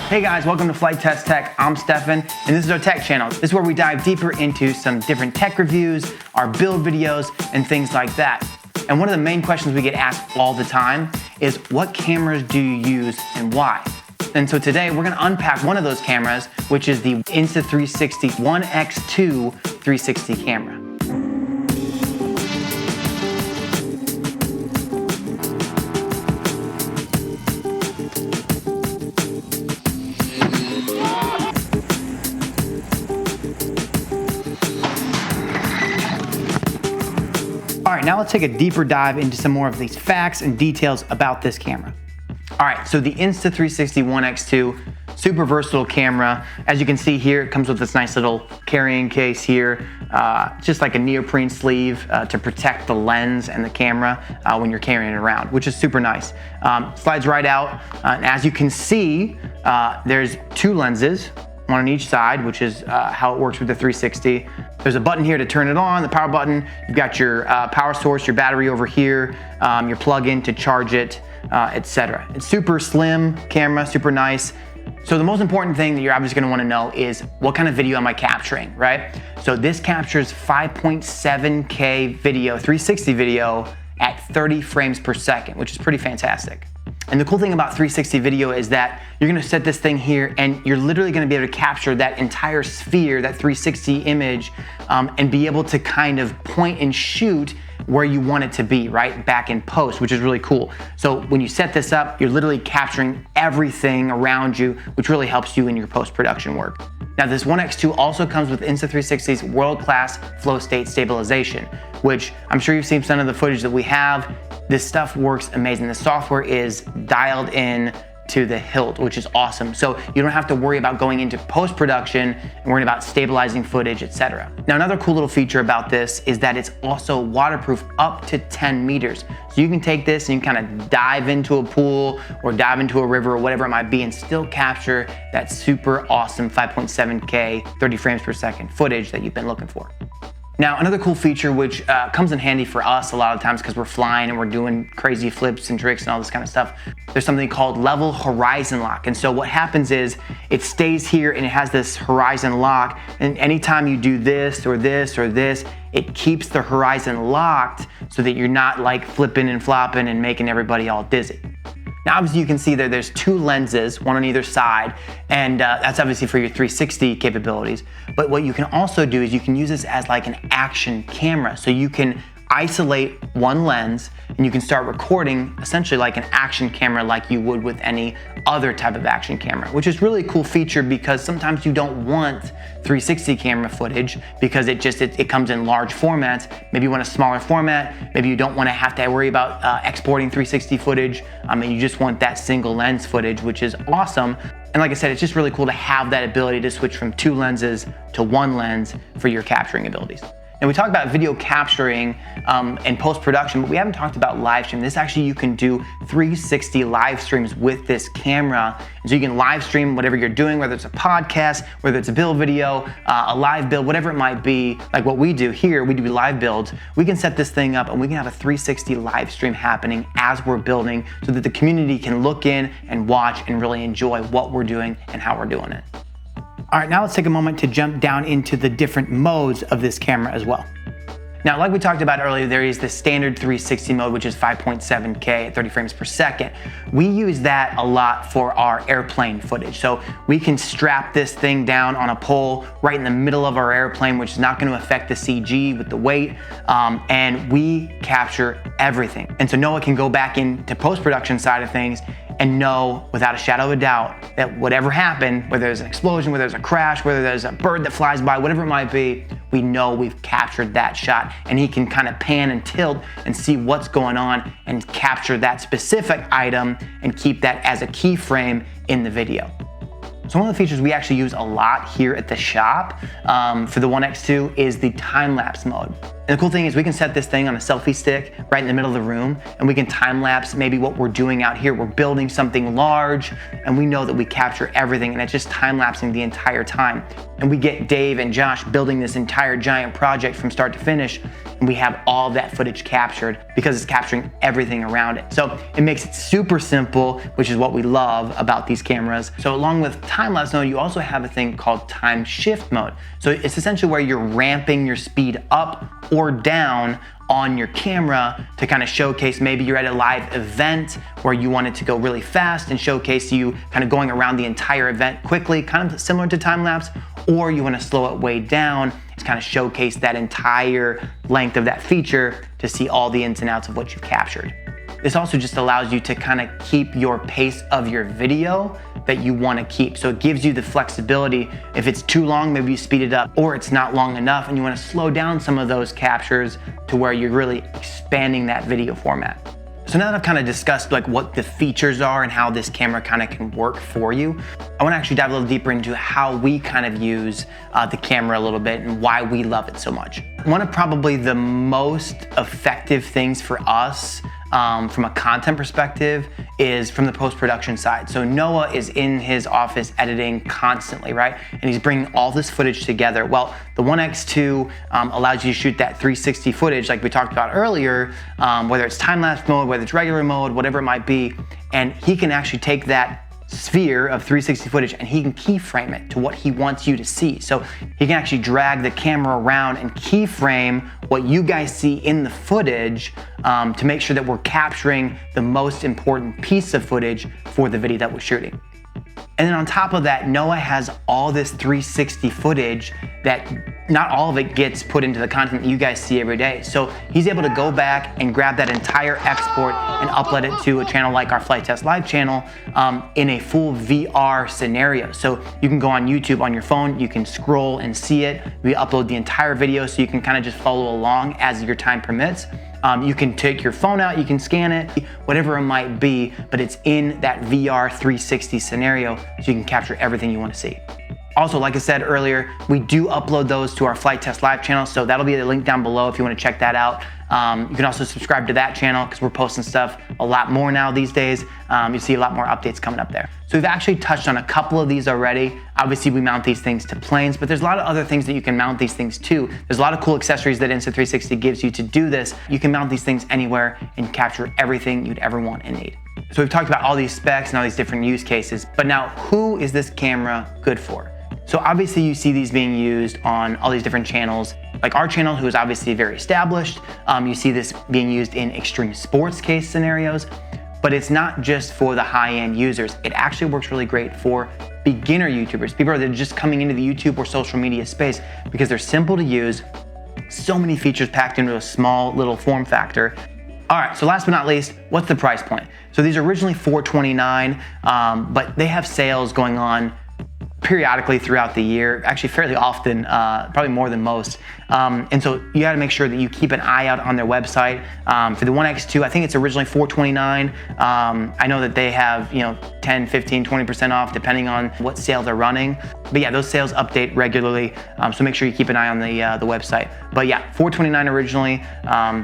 Hey guys, welcome to Flite Test Tech. I'm Stefan, and this is our tech channel. This is where we dive deeper into some different tech reviews, our build videos, and things like that. And one of the main questions we get asked all the time is, what cameras do you use and why? And so today we're gonna unpack one of those cameras, which is the Insta360 1X2 360 camera. All right, now let's take a deeper dive into some more of these facts and details about this camera. All right, so the Insta360 1X2, super versatile camera. As you can see here, it comes with this nice little carrying case here, just like a neoprene sleeve to protect the lens and the camera when you're carrying it around, which is super nice. Slides right out, and as you can see, there's two lenses, one on each side, which is how it works with the 360. There's a button here to turn it on, the power button. You've got your power source, your battery over here, your plug-in to charge it, etc. It's super slim camera, super nice. So the most important thing that you're obviously gonna wanna know is, what kind of video am I capturing, right? So this captures 5.7K video, 360 video at 30 frames per second, which is pretty fantastic. And the cool thing about 360 video is that you're gonna set this thing here and you're literally gonna be able to capture that entire sphere, that 360 image, and be able to kind of point and shoot where you want it to be, right? Back in post, which is really cool. So when you set this up, you're literally capturing everything around you, which really helps you in your post-production work. Now this 1X2 also comes with Insta360's world-class flow state stabilization, which I'm sure you've seen some of the footage that we have. This stuff works amazing. The software is dialed in to the hilt, which is awesome. So you don't have to worry about going into post-production and worrying about stabilizing footage, etc. Now another cool little feature about this is that it's also waterproof up to 10 meters. So you can take this and you can kind of dive into a pool or dive into a river or whatever it might be and still capture that super awesome 5.7K 30 frames per second footage that you've been looking for. Now, another cool feature which comes in handy for us a lot of times because we're flying and we're doing crazy flips and tricks and all this kind of stuff, there's something called level horizon lock. And so what happens is it stays here and it has this horizon lock, and anytime you do this or this or this, it keeps the horizon locked so that you're not like flipping and flopping and making everybody all dizzy. Now obviously you can see that there's two lenses, one on either side, and that's obviously for your 360 capabilities. But what you can also do is you can use this as like an action camera. So you can isolate one lens and you can start recording essentially like an action camera like you would with any other type of action camera, which is really a cool feature because sometimes you don't want 360 camera footage because it comes in large formats. Maybe you want a smaller format, maybe you don't want to have to worry about exporting 360 footage, and you just want that single lens footage, which is awesome. And like I said, it's just really cool to have that ability to switch from two lenses to one lens for your capturing abilities. And we talked about video capturing and post-production, but we haven't talked about live stream. This actually, you can do 360 live streams with this camera. And so you can live stream whatever you're doing, whether it's a podcast, whether it's a build video, a live build, whatever it might be. Like what we do here, we do live builds. We can set this thing up and we can have a 360 live stream happening as we're building so that the community can look in and watch and really enjoy what we're doing and how we're doing it. All right, now let's take a moment to jump down into the different modes of this camera as well. Now, like we talked about earlier, there is the standard 360 mode, which is 5.7K at 30 frames per second. We use that a lot for our airplane footage. So we can strap this thing down on a pole right in the middle of our airplane, which is not going to affect the CG with the weight, and we capture everything. And so Noah can go back into post-production side of things and know without a shadow of a doubt that whatever happened, whether there's an explosion, whether there's a crash, whether there's a bird that flies by, whatever it might be, we know we've captured that shot, and he can kind of pan and tilt and see what's going on and capture that specific item and keep that as a keyframe in the video. So one of the features we actually use a lot here at the shop for the 1X2 is the time-lapse mode. And the cool thing is we can set this thing on a selfie stick right in the middle of the room, and we can time lapse maybe what we're doing out here. We're building something large, and we know that we capture everything, and it's just time lapsing the entire time. And we get Dave and Josh building this entire giant project from start to finish, and we have all that footage captured because it's capturing everything around it. So it makes it super simple, which is what we love about these cameras. So along with time-lapse mode, you also have a thing called time shift mode. So it's essentially where you're ramping your speed up or down on your camera to kind of showcase, maybe you're at a live event where you want it to go really fast and showcase you kind of going around the entire event quickly, kind of similar to time-lapse, or you want to slow it way down to kind of showcase that entire length of that feature to see all the ins and outs of what you captured. This also just allows you to kind of keep your pace of your video that you want to keep. So it gives you the flexibility. If it's too long, maybe you speed it up, or it's not long enough and you want to slow down some of those captures to where you're really expanding that video format. So now that I've kind of discussed like what the features are and how this camera kind of can work for you, I want to actually dive a little deeper into how we kind of use the camera a little bit and why we love it so much. One of probably the most effective things for us from a content perspective is from the post-production side. So Noah is in his office editing constantly, right? And he's bringing all this footage together. Well, the 1X2 allows you to shoot that 360 footage like we talked about earlier, whether it's time-lapse mode, whether it's regular mode, whatever it might be. And he can actually take that sphere of 360 footage and he can keyframe it to what he wants you to see. So he can actually drag the camera around and keyframe what you guys see in the footage to make sure that we're capturing the most important piece of footage for the video that we're shooting. And then on top of that, Noah has all this 360 footage that not all of it gets put into the content that you guys see every day. So he's able to go back and grab that entire export and upload it to a channel like our Flite Test Live channel in a full VR scenario. So you can go on YouTube on your phone, you can scroll and see it. We upload the entire video so you can kind of just follow along as your time permits. You can take your phone out, you can scan it, whatever it might be, but it's in that VR 360 scenario so you can capture everything you want to see. Also, like I said earlier, we do upload those to our Flite Test Live channel, so that'll be the link down below if you want to check that out. You can also subscribe to that channel because we're posting stuff a lot more now these days. You see a lot more updates coming up there. So we've actually touched on a couple of these already. Obviously, we mount these things to planes, but there's a lot of other things that you can mount these things to. There's a lot of cool accessories that Insta360 gives you to do this. You can mount these things anywhere and capture everything you'd ever want and need. So we've talked about all these specs and all these different use cases, but now who is this camera good for? So obviously you see these being used on all these different channels, like our channel, who is obviously very established. You see this being used in extreme sports case scenarios, but it's not just for the high-end users. It actually works really great for beginner YouTubers, people that are just coming into the YouTube or social media space because they're simple to use, so many features packed into a small little form factor. All right, so last but not least, what's the price point? So these are originally $429, but they have sales going on periodically throughout the year, actually fairly often, probably more than most. And so you gotta make sure that you keep an eye out on their website. For the 1X2, I think it's originally $429. I know that they have 10, 15, 20% off depending on what sale they're running. But yeah, those sales update regularly, so make sure you keep an eye on the website. But yeah, $429 originally,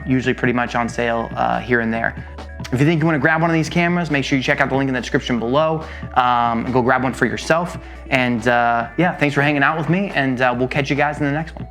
usually pretty much on sale here and there. If you think you want to grab one of these cameras, make sure you check out the link in the description below and go grab one for yourself. And yeah, thanks for hanging out with me, and we'll catch you guys in the next one.